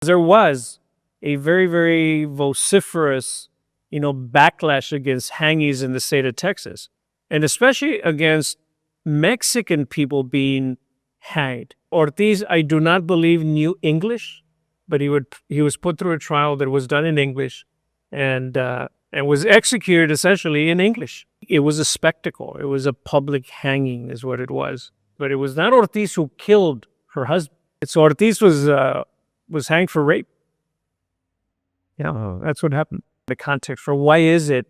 There was a very, very vociferous, backlash against hangings in the state of Texas, and especially against Mexican people being hanged. Ortiz, I do not believe knew English, but he was put through a trial that was done in English, and was executed essentially in English. It was a spectacle. It was a public hanging, is what it was. But it was not Ortiz who killed her husband. So Ortiz was hanged for rape. Yeah, that's what happened. The context for why is it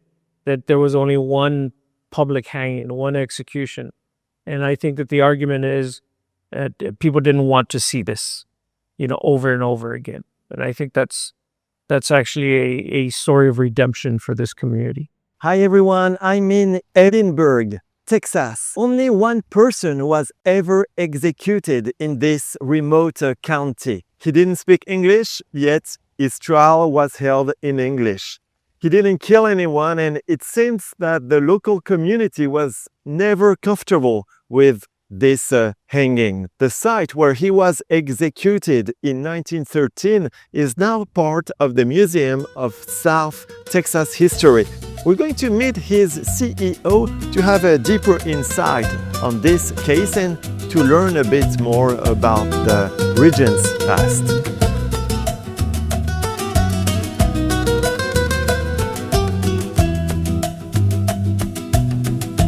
that there was only one public hanging, one execution? And I think that the argument is that people didn't want to see this, over and over again. And I think that's actually a story of redemption for this community. Hi everyone, I'm in Edinburg, Texas. Only one person was ever executed in this remote county. He didn't speak English, yet his trial was held in English. He didn't kill anyone, and it seems that the local community was never comfortable with this hanging. The site where he was executed in 1913 is now part of the Museum of South Texas History. We're going to meet his CEO to have a deeper insight on this case and to learn a bit more about the region's past.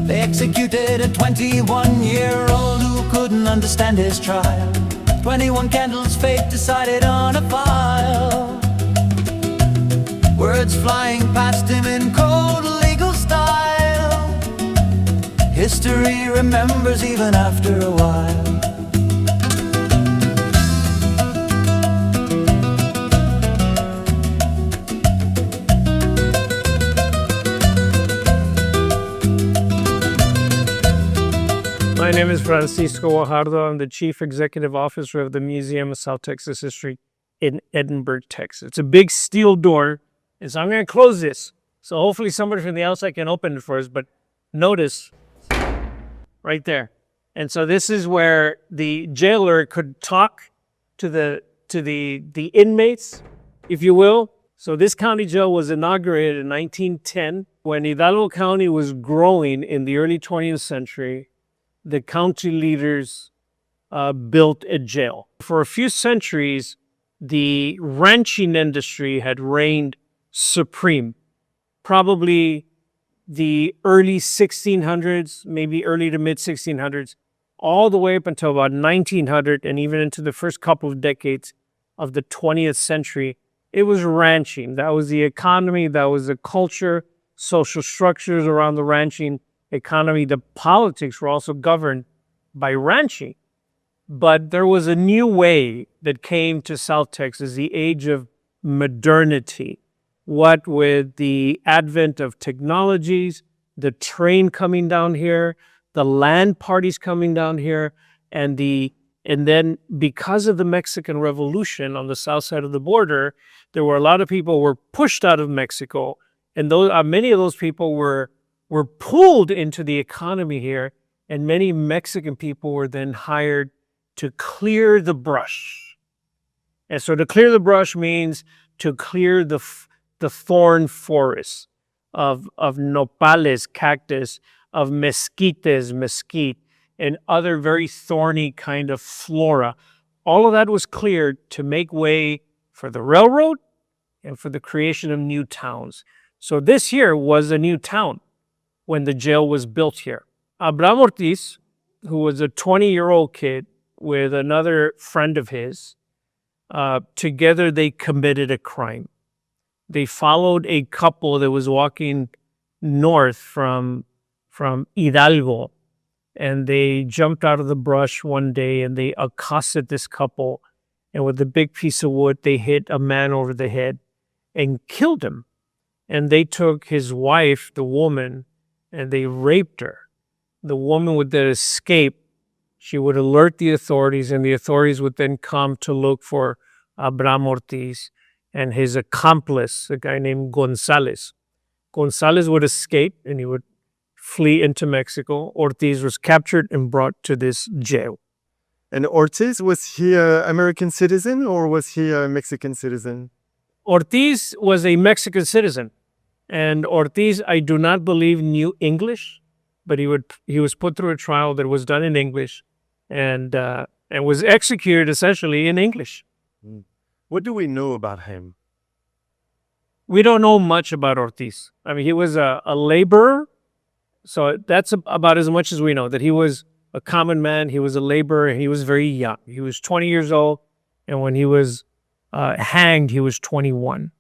They executed a 21-year-old who couldn't understand his trial. 21 candles, fate decided on a file. Words flying past him in cold legal style. History remembers even after a while. My name is Francisco Guajardo. I'm the Chief Executive Officer of the Museum of South Texas History in Edinburg, Texas. It's a big steel door, and so I'm going to close this. So hopefully somebody from the outside can open it for us, but notice right there. And so this is where the jailer could talk to the inmates, if you will. So this county jail was inaugurated in 1910 when Hidalgo County was growing in the early 20th century. The county leaders built a jail. For a few centuries, the ranching industry had reigned supreme. Probably the early 1600s, maybe early to mid 1600s, all the way up until about 1900 and even into the first couple of decades of the 20th century, it was ranching. That was the economy, that was the culture, social structures around the ranching economy. The politics were also governed by ranching. But there was a new way that came to South Texas, the age of modernity. What with the advent of technologies, the train coming down here, the land parties coming down here, and then because of the Mexican Revolution on the south side of the border, there were a lot of people who were pushed out of Mexico, and many of those people were pulled into the economy here, and many Mexican people were then hired to clear the brush. And so to clear the brush means to clear the thorn forests of nopales, cactus, of mesquite, and other very thorny kind of flora. All of that was cleared to make way for the railroad and for the creation of new towns. So this here was a new town when the jail was built here. Abram Ortiz, who was a 20-year-old kid with another friend of his, together they committed a crime. They followed a couple that was walking north from Hidalgo, and they jumped out of the brush one day and they accosted this couple, and with a big piece of wood, they hit a man over the head and killed him. And they took his wife, the woman, and they raped her. The woman would then escape. She would alert the authorities, and the authorities would then come to look for Abram Ortiz and his accomplice, a guy named Gonzalez. Gonzalez would escape, and he would flee into Mexico. Ortiz was captured and brought to this jail. And Ortiz, was he an American citizen or was he a Mexican citizen? Ortiz was a Mexican citizen, and Ortiz, I do not believe, knew English, but he was put through a trial that was done in English, and was executed essentially in English. What do we know about him? We don't know much about Ortiz. I mean, he was a laborer, so that's about as much as we know, that he was a common man, he was a laborer, and he was very young. He was 20 years old, and when he was hanged, he was 21.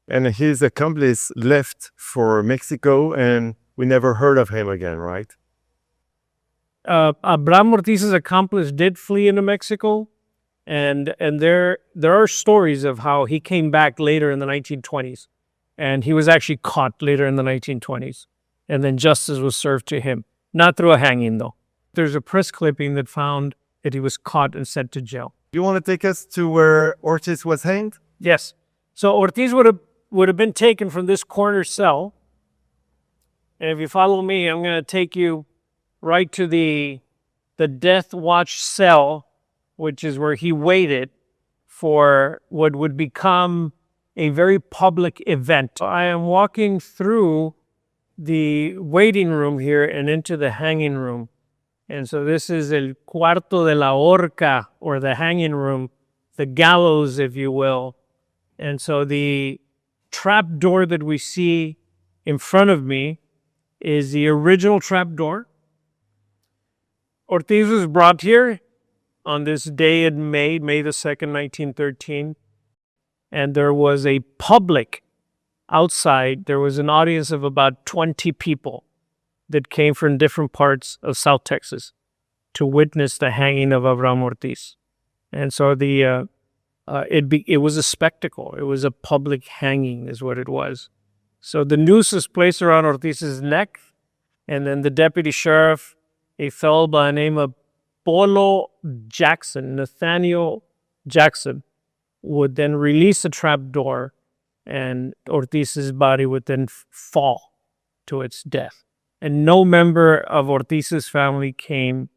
And his accomplice left for Mexico and we never heard of him again, right? Abram Ortiz's accomplice did flee into Mexico, and there are stories of how he came back later in the 1920s, and he was actually caught later in the 1920s, and then justice was served to him, not through a hanging though. There's a press clipping that found that he was caught and sent to jail. You want to take us to where Ortiz was hanged? Yes. So Ortiz would have been taken from this corner cell, and if you follow me, I'm going to take you right to the death watch cell, which is where he waited for what would become a very public event. I am walking through the waiting room here and into the hanging room. And so this is el cuarto de la horca, or the hanging room, the gallows, if you will. And so the trap door that we see in front of me is the original trap door. Ortiz was brought here on this day in May the 2nd, 1913. And there was a public outside. There was an audience of about 20 people that came from different parts of South Texas to witness the hanging of Abram Ortiz. And so it was a spectacle. It was a public hanging is what it was. So the noose was placed around Ortiz's neck, and then the deputy sheriff, a fellow by the name of Polo Jackson, Nathaniel Jackson, would then release the trap door, and Ortiz's body would then fall to its death. And no member of Ortiz's family came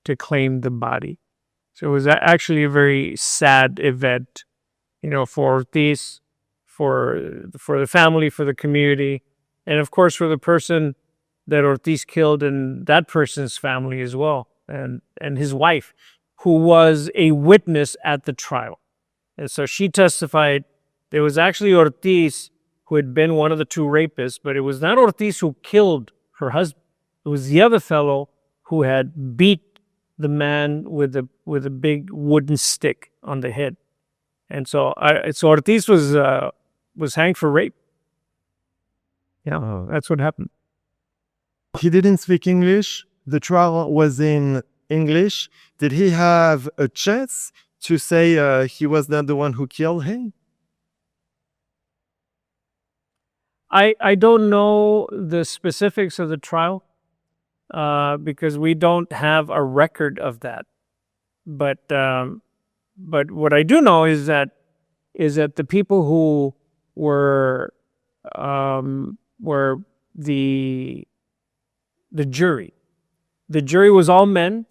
to claim the body. So it was actually a very sad event, for Ortiz, for the family, for the community, and of course for the person that Ortiz killed and that person's family as well, and his wife, who was a witness at the trial. And so she testified there was actually Ortiz who had been one of the two rapists, but it was not Ortiz who killed her husband. It was the other fellow who had beat the man with a big wooden stick on the head. And so Ortiz was hanged for rape. Yeah, that's what happened. He didn't speak English. The trial was in English. Did he have a chance to say he was not the one who killed him? I don't know the specifics of the trial because we don't have a record of that. But what I do know is that the people who were the jury. The jury was all men,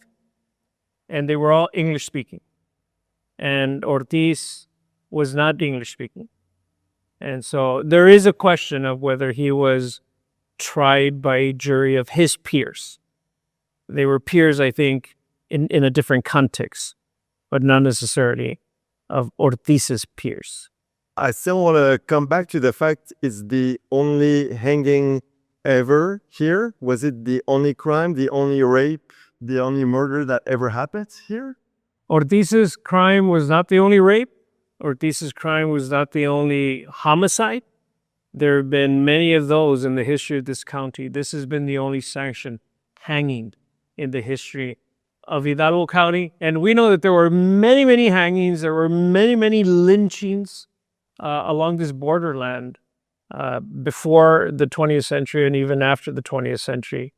and they were all English speaking. And Ortiz was not English speaking. And so there is a question of whether he was tried by a jury of his peers. They were peers, I think, in a different context, but not necessarily of Ortiz's peers. I still want to come back to the fact it's the only hanging ever here. Was it the only crime, the only rape, the only murder that ever happened here? Ortiz's crime was not the only rape. Ortiz's crime was not the only homicide. There have been many of those in the history of this county. This has been the only sanctioned hanging in the history of Hidalgo County. And we know that there were many, many hangings. There were many, many lynchings along this borderland before the 20th century and even after the 20th century.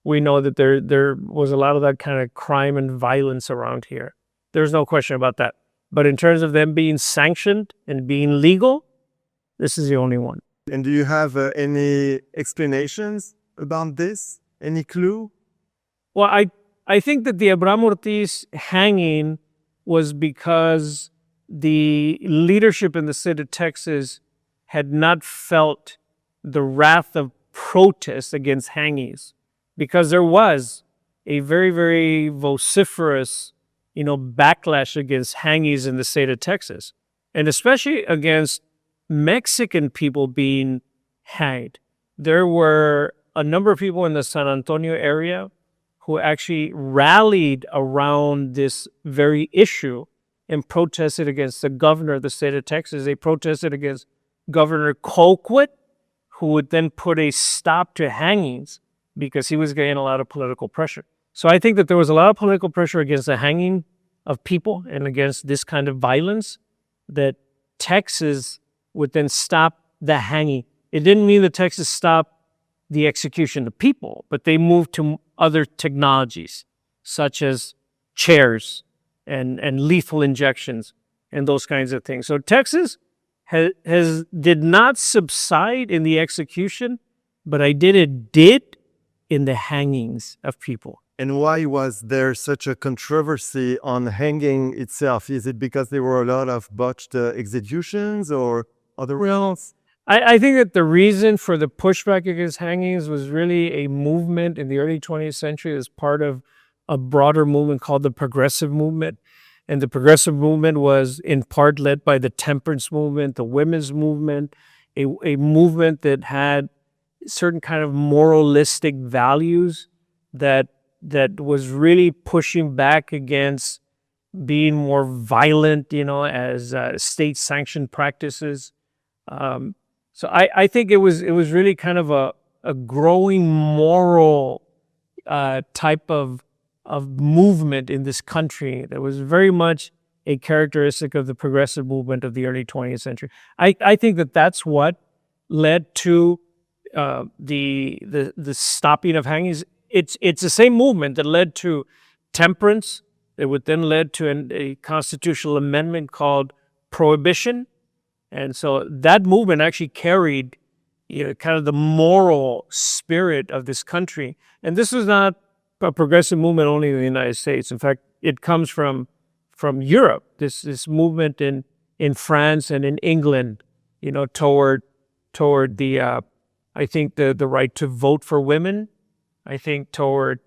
We know that there was a lot of that kind of crime and violence around here. There's no question about that. But in terms of them being sanctioned and being legal, this is the only one. And do you have any explanations about this? Any clue? Well, I think that the Abram Ortiz hanging was because the leadership in the state of Texas had not felt the wrath of protest against hangings, because there was a very, very vociferous, backlash against hangings in the state of Texas, and especially against Mexican people being hanged. There were a number of people in the San Antonio area who actually rallied around this very issue and protested against the governor of the state of Texas. They protested against Governor Colquitt, who would then put a stop to hangings because he was getting a lot of political pressure. So I think that there was a lot of political pressure against the hanging of people and against this kind of violence, that Texas would then stop the hanging. It didn't mean that Texas stopped the execution of people, but they moved to other technologies, such as chairs and lethal injections and those kinds of things. So Texas did not subside in the execution, but it did in the hangings of people. And why was there such a controversy on hanging itself? Is it because there were a lot of botched executions or other reasons? I think that the reason for the pushback against hangings was really a movement in the early 20th century as part of a broader movement called the progressive movement. And the progressive movement was in part led by the temperance movement, the women's movement, a movement that had certain kind of moralistic values that was really pushing back against being more violent, as state-sanctioned practices. So I think it was really kind of a growing moral type of movement in this country that was very much a characteristic of the progressive movement of the early 20th century. I think that that's what led to the stopping of hangings. It's the same movement that led to temperance. It would then led to a constitutional amendment called prohibition. And so that movement actually carried kind of the moral spirit of this country. And this was not a progressive movement only in the United States. In fact, it comes from Europe, this movement in France and in England, toward the, I think, the right to vote for women. I think toward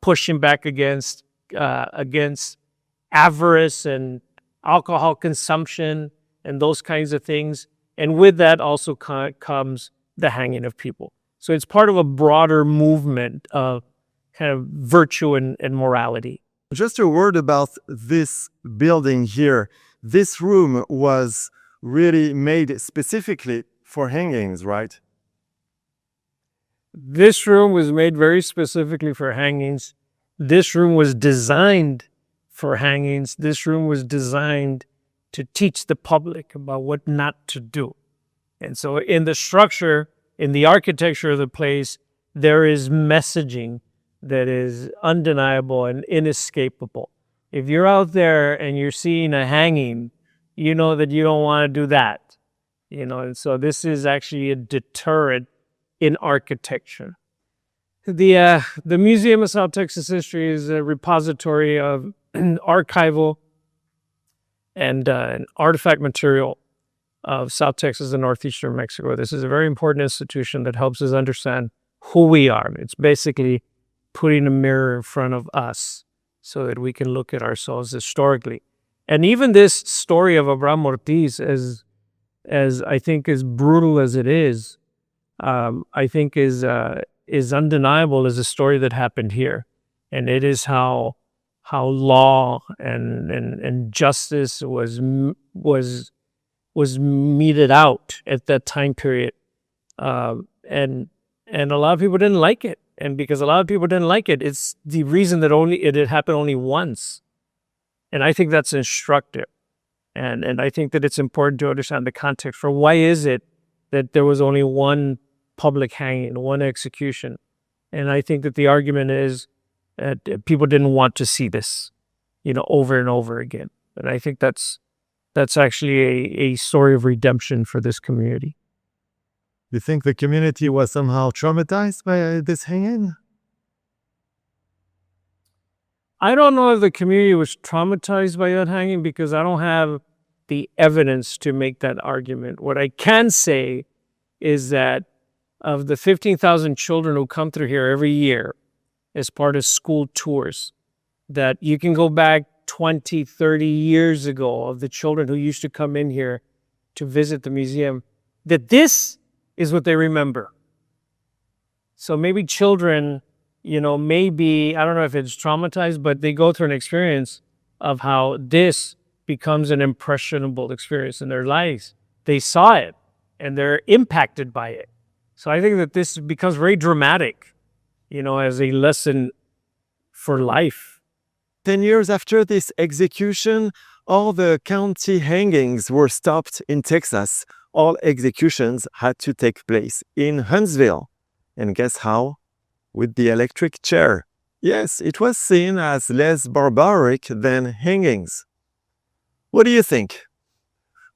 pushing back against avarice and alcohol consumption and those kinds of things. And with that also comes the hanging of people. So it's part of a broader movement of kind of virtue and morality. Just a word about this building here. This room was really made specifically for hangings, right? This room was made very specifically for hangings. This room was designed for hangings. This room was designed to teach the public about what not to do. And so in the structure, in the architecture of the place, there is messaging that is undeniable and inescapable. If you're out there and you're seeing a hanging, you know that you don't want to do that. And so this is actually a deterrent in architecture. The Museum of South Texas History is a repository of archival and an artifact material of South Texas and northeastern Mexico. This is a very important institution that helps us understand who we are. It's basically putting a mirror in front of us so that we can look at ourselves historically. And even this story of Abram Ortiz, as I think as brutal as it is, I think is undeniable as a story that happened here. And it is how law and justice was meted out at that time period. And a lot of people didn't like it. And because a lot of people didn't like it, it's the reason that it had happened only once. And I think that's instructive. And I think that it's important to understand the context for why is it that there was only one public hanging, one execution. And I think that the argument is that people didn't want to see this, over and over again. And I think that's actually a story of redemption for this community. You think the community was somehow traumatized by this hanging? I don't know if the community was traumatized by that hanging because I don't have the evidence to make that argument. What I can say is that of the 15,000 children who come through here every year as part of school tours, that you can go back 20, 30 years ago of the children who used to come in here to visit the museum, that this is what they remember. So maybe children, maybe, I don't know if it's traumatized, but they go through an experience of how this becomes an impressionable experience in their lives. They saw it and they're impacted by it. So I think that this becomes very dramatic, as a lesson for life. 10 years after this execution, all the county hangings were stopped in Texas. All executions had to take place in Huntsville. And guess how? With the electric chair. Yes, it was seen as less barbaric than hangings. What do you think?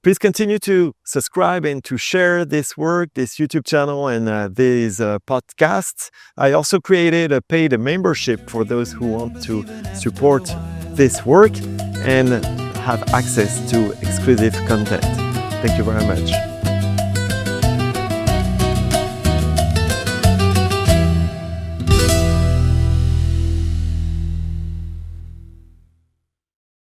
Please continue to subscribe and to share this work, this YouTube channel, and these podcasts. I also created a paid membership for those who want to support this work and have access to exclusive content. Thank you very much.